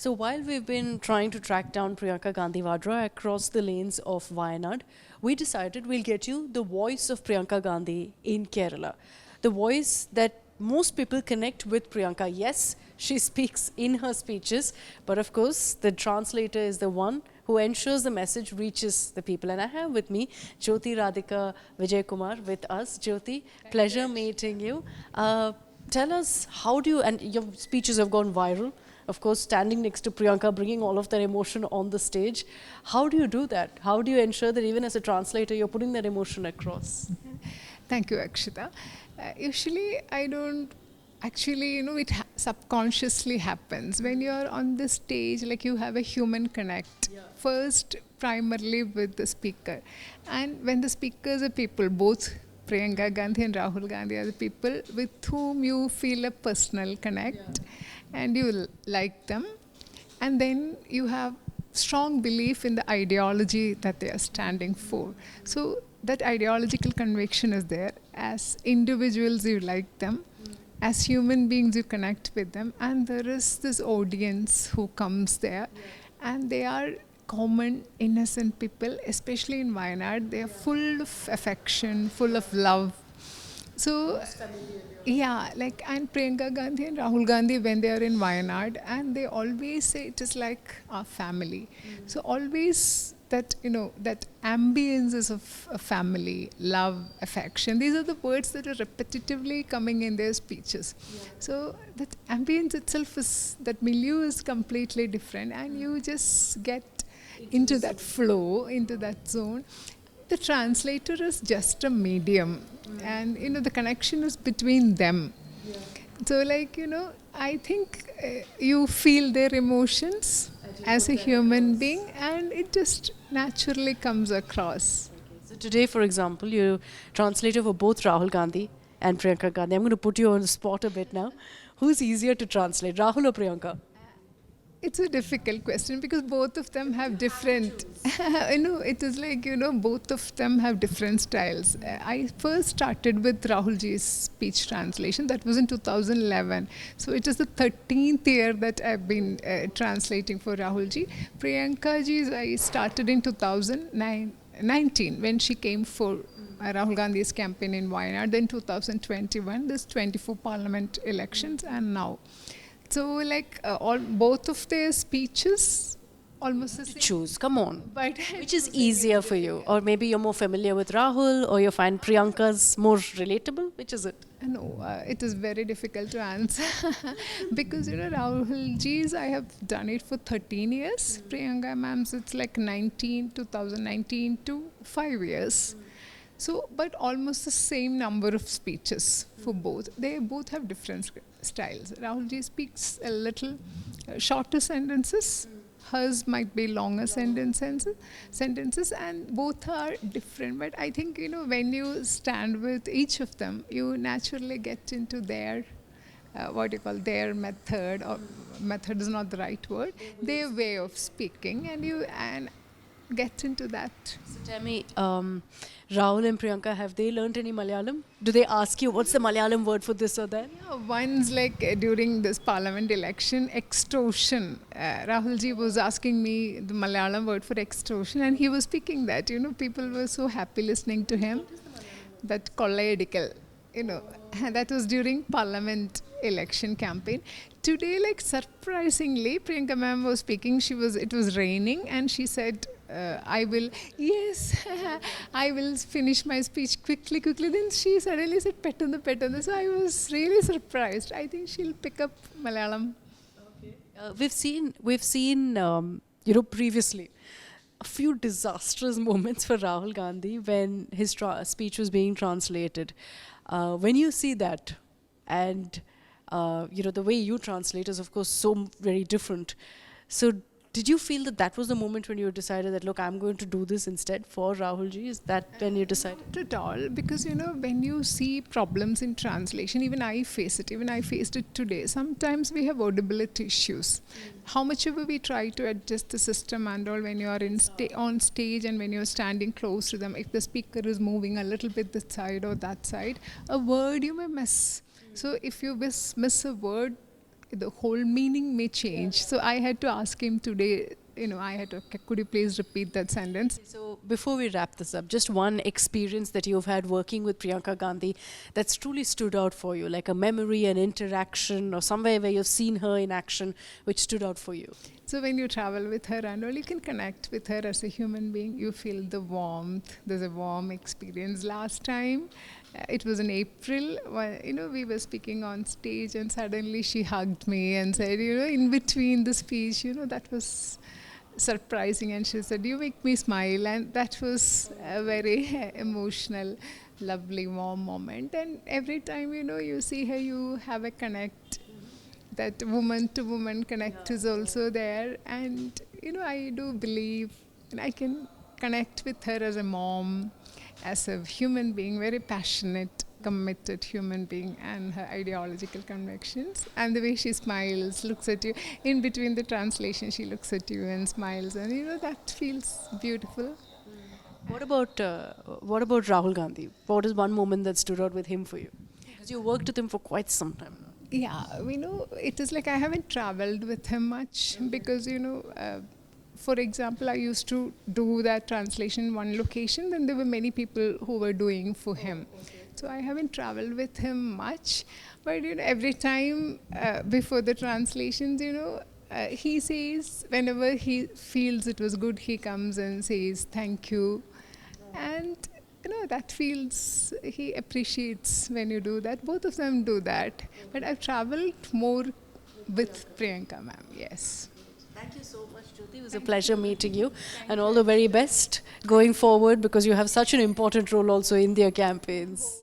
So while we've been trying to track down Priyanka Gandhi Vadra across the lanes of Wayanad, we decided we'll get you the voice of Priyanka Gandhi in Kerala. The voice that most people connect with Priyanka. Yes, she speaks in her speeches, but of course, the translator is the one who ensures the message reaches the people. And I have with me Jyothi Radhika Vijayakumar with us. Jyothi, pleasure meeting you. Tell us, how do you, and your speeches have gone viral, of course, standing next to Priyanka, bringing all of that emotion on the stage. How do you do that? How do you ensure that even as a translator, you're putting that emotion across? Thank you, Akshita. Usually, I don't actually, it subconsciously happens when you're on the stage, like you have a human connect. Yeah. First, primarily with the speaker. And when the speakers are people, both Priyanka Gandhi and Rahul Gandhi are the people with whom you feel a personal connect, and you like them, and then you have strong belief in the ideology that they are standing for. So that ideological conviction is there. As individuals, you like them. As human beings, you connect with them. And there is this audience who comes there. And they are common, innocent people, especially in Wayanad. They are full of affection, full of love. So, yeah, like, and Priyanka Gandhi and Rahul Gandhi, when they are in Wayanad, and they always say it is like our family. So always that, that ambience is of a family, love, affection. These are the words that are repetitively coming in their speeches. So that ambience itself is, that milieu is completely different, and you just get into that flow, into that zone. The translator is just a medium, and the connection is between them. So, like, I think you feel their emotions as a human being, and it just naturally comes across. So today, for example, you translated for both Rahul Gandhi and Priyanka Gandhi. I'm going to put you on the spot a bit now. Who's easier to translate, Rahul or Priyanka? It's a difficult question because both of them have different, it is like, both of them have different styles. I first started with Rahulji's speech translation. That was in 2011. So it is the 13th year that I've been translating for Rahulji. Priyanka ji's I started in 2019 when she came for Rahul Gandhi's campaign in Wayanad. Then 2021, this 24 parliament elections, and now. So, like, both of their speeches, almost the same. Choose, come on. But Which is easier for you? Or maybe you're more familiar with Rahul, or you find Priyanka's more relatable? Which is it? No, it is very difficult to answer because, Rahul ji's, I have done it for 13 years. Priyanka ma'am's, it's like 2019 to 5 years. So, but almost the same number of speeches for both. They both have different styles. Rahulji speaks a little shorter sentences. Hers might be longer sentences, and both are different. But I think, when you stand with each of them, you naturally get into their, their method, or method is not the right word, their way of speaking, and you get into that. So tell me, Rahul and Priyanka, have they learnt any Malayalam? Do they ask you what's the Malayalam word for this or that? Yeah, once, like, during this parliament election, extortion. Rahulji was asking me the Malayalam word for extortion, and he was speaking that. People were so happy listening to him. That kollayadikal, that was during parliament election campaign. Today, like, surprisingly, Priyanka ma'am was speaking. It was raining, and she said, I will finish my speech quickly. Then she suddenly said, pettundu. So I was really surprised. I think she'll pick up Malayalam. Okay. We've seen, previously a few disastrous moments for Rahul Gandhi when his speech was being translated. When you see that, and the way you translate is, of course, so very different. So did you feel that was the moment when you decided that, look, I'm going to do this instead for Rahulji? Is that when you decided? Not at all, because, when you see problems in translation, even I face it. Even I faced it today. Sometimes we have audibility issues. How much ever we try to adjust the system and all, when you are on stage and when you're standing close to them, if the speaker is moving a little bit this side or that side, a word you may miss. So if you miss a word, the whole meaning may change. So I had to ask him today, could you please repeat that sentence? So before we wrap this up, just one experience that you've had working with Priyanka Gandhi that's truly stood out for you, like a memory, an interaction, or somewhere where you've seen her in action which stood out for you. So when you travel with her and all, you can connect with her as a human being. You feel the warmth. There's a warm experience. Last time, it was in April, we were speaking on stage and suddenly she hugged me and said, in between the speech, that was surprising, and she said, you make me smile, and that was a very emotional, lovely, warm moment. And every time you see her, you have a connect. That woman to woman connect is also there, and I do believe I can connect with her as a mom, as a human being, very passionate, committed human being, and her ideological convictions, and the way she smiles, looks at you in between the translation, she looks at you and smiles, and that feels beautiful. What about Rahul Gandhi? What is one moment that stood out with him for you? Because you worked with him for quite some time now. Yeah, it is like I haven't traveled with him much because, for example, I used to do that translation in one location, then there were many people who were doing for him. So I haven't traveled with him much, but every time before the translations, he says, whenever he feels it was good, he comes and says thank you, and that feels, he appreciates when you do that. Both of them do that, but I've traveled more with Priyanka ma'am. Yes. Thank you so much, Jyothi. It was a pleasure meeting you, and all the very best going forward because you have such an important role also in their campaigns.